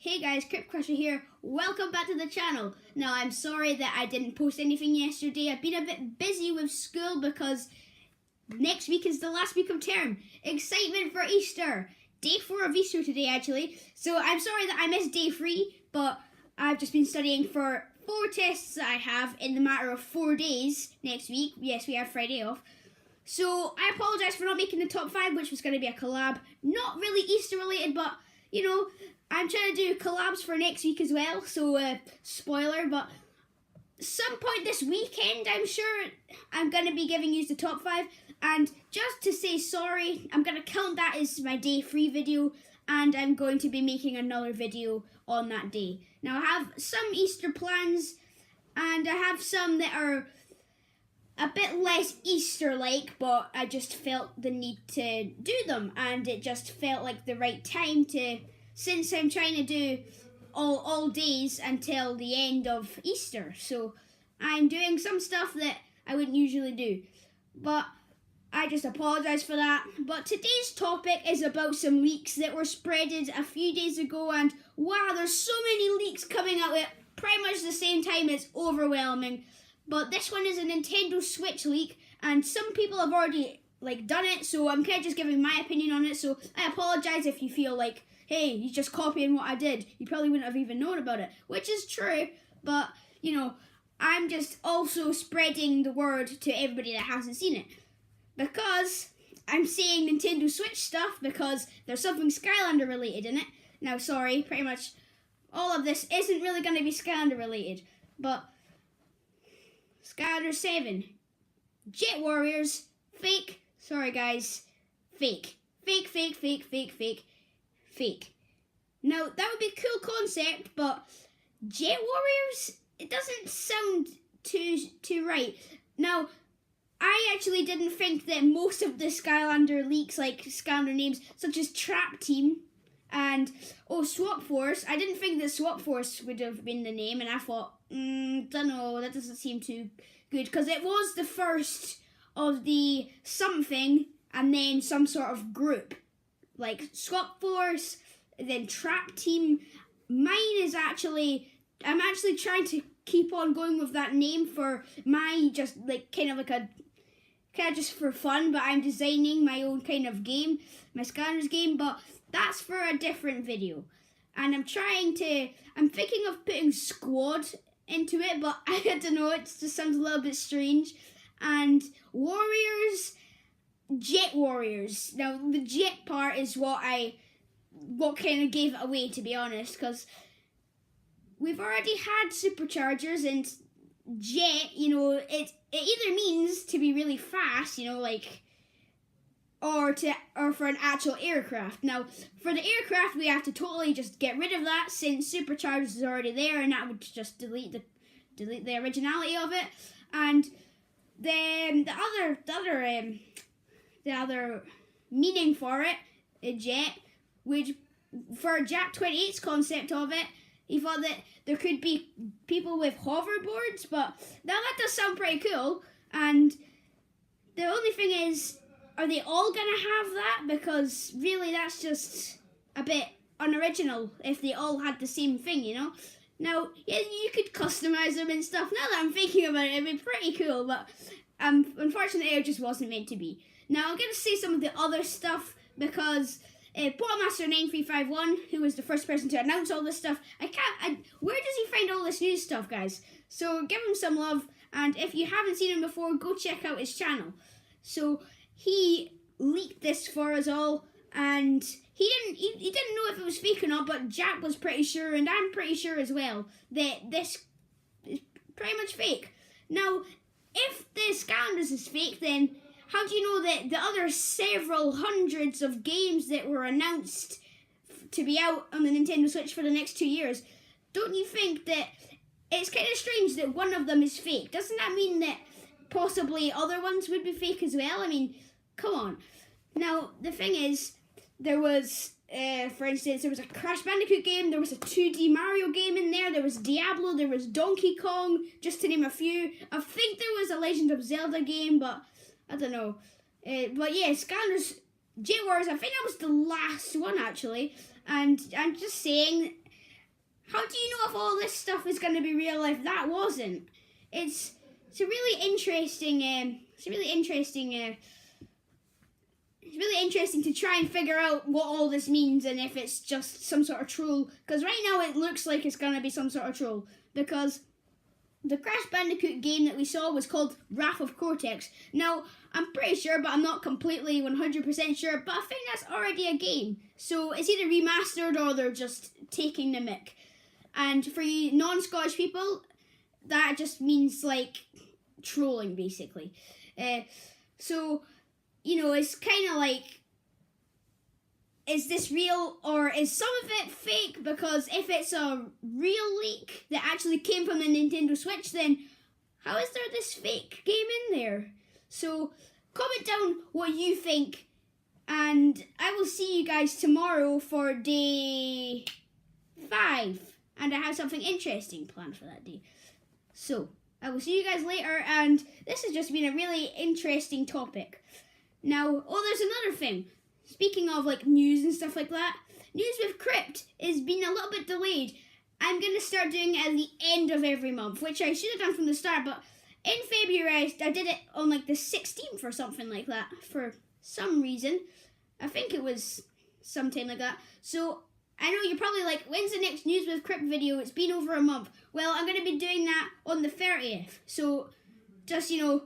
Hey guys, Crypt Crusher here. Welcome back to the channel. Now, I'm sorry that I didn't post anything yesterday. I've been a bit busy with school because next week is the last week of term. Excitement for Easter. Day 4 of Easter today, actually. So I'm sorry that I missed day 3, but I've just been studying for 4 tests that I have in the matter of 4 days next week. Yes, we have Friday off. So I apologise for not making the top 5, which was going to be a collab. Not really Easter related, but, you know, I'm trying to do collabs for next week as well. So, spoiler, but some point this weekend, I'm sure I'm going to be giving you the top 5. And just to say sorry, I'm going to count that as my day 3 video. And I'm going to be making another video on that day. Now, I have some Easter plans. And I have some that are a bit less Easter-like, but I just felt the need to do them, and it just felt like the right time to, since I'm trying to do all days until the end of Easter. So I'm doing some stuff that I wouldn't usually do, but I just apologise for that. But today's topic is about some leaks that were spreaded a few days ago, and wow, there's so many leaks coming out at pretty much the same time. It's overwhelming. But this one is a Nintendo Switch leak, and some people have already done it, so I'm kind of just giving my opinion on it. So I apologise if you feel like, hey, he's just copying what I did. You probably wouldn't have even known about it, which is true. But, you know, I'm just also spreading the word to everybody that hasn't seen it. Because I'm saying Nintendo Switch stuff because there's something Skylander related in it. Now, sorry, pretty much all of this isn't really going to be Skylander related, but Skylanders 7, Jet Warriors, fake, sorry guys, fake. Now, that would be a cool concept, but Jet Warriors, it doesn't sound too right. Now, I actually didn't think that most of the Skylander leaks, like Skylander names, such as Trap Team and Swap Force, I didn't think that Swap Force would have been the name, and I thought, don't know, that doesn't seem too good, because it was the first of the something and then some sort of group, like Swap Force, then Trap Team. Mine is actually, I'm actually trying to keep on going with that name for my, just kind of just for fun, but I'm designing my own kind of game, my Skylanders game, but that's for a different video. And I'm thinking of putting Squad into it, but I don't know, it just sounds a little bit strange. And Warriors, Jet Warriors. Now, the Jet part is what kind of gave it away, to be honest, because we've already had Superchargers, and Jet, you know, it either means to be really fast, you know, or for an actual aircraft. Now, for the aircraft, we have to totally just get rid of that, since Superchargers is already there, and that would just delete the originality of it. And then the other meaning for it, a jet, which for Jack 28's concept of it, he thought that there could be people with hoverboards, but now that does sound pretty cool. And the only thing is, are they all going to have that? Because really that's just a bit unoriginal if they all had the same thing, you know? Now, yeah, you could customize them and stuff. Now that I'm thinking about it, it'd be pretty cool, but unfortunately it just wasn't meant to be. Now, I'm going to say some of the other stuff because Portmaster9351, who was the first person to announce all this stuff, where does he find all this new stuff, guys? So give him some love, and if you haven't seen him before, go check out his channel. So he leaked this for us all, and he didn't know if it was fake or not, but Jack was pretty sure, and I'm pretty sure as well, that this is pretty much fake. Now, if the Skylanders is fake, then how do you know that the other several hundreds of games that were announced to be out on the Nintendo Switch for the next 2 years, don't you think that it's kind of strange that one of them is fake? Doesn't that mean that possibly other ones would be fake as well? I mean, come on. Now, the thing is, there was, for instance, there was a Crash Bandicoot game, there was a 2D Mario game in there was Diablo, there was Donkey Kong, just to name a few. I think there was a Legend of Zelda game, but I don't know. But yeah, Skylanders, Jet Warriors, I think that was the last one actually. And I'm just saying, how do you know if all this stuff is going to be real if that wasn't? It's a really interesting. It's really interesting to try and figure out what all this means and if it's just some sort of troll. Because right now it looks like it's going to be some sort of troll. Because the Crash Bandicoot game that we saw was called Wrath of Cortex. Now, I'm pretty sure, but I'm not completely 100% sure, but I think that's already a game. So it's either remastered or they're just taking the mick. And for you non-Scottish people, that just means like trolling, basically. So, you know, it's kind of like, is this real or is some of it fake? Because if it's a real leak that actually came from the Nintendo Switch, then how is there this fake game in there? So comment down what you think, and I will see you guys tomorrow for day 5, and I have something interesting planned for that day. So I will see you guys later, and this has just been a really interesting topic. Now, there's another thing. Speaking of like news and stuff like that, News with Crypt is being a little bit delayed. I'm going to start doing it at the end of every month, which I should have done from the start, but in February I did it on like the 16th or something like that for some reason. I think it was sometime like that. So I know you're probably like, when's the next News with Crypt video? It's been over a month. Well, I'm going to be doing that on the 30th. So just, you know,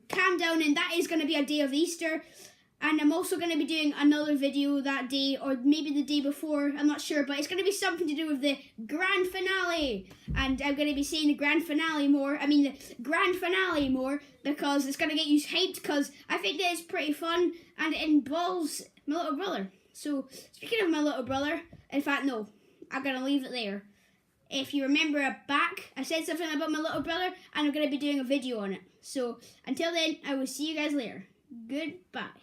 calm down, and that is going to be a day of Easter. And I'm also going to be doing another video that day, or maybe the day before, I'm not sure, but it's going to be something to do with the grand finale. And I'm going to be saying the grand finale more, because it's going to get you hyped, because I think that it's pretty fun, and it involves my little brother. So, speaking of my little brother, in fact, no, I'm going to leave it there. If you remember back, I said something about my little brother, and I'm going to be doing a video on it. So, until then, I will see you guys later. Goodbye.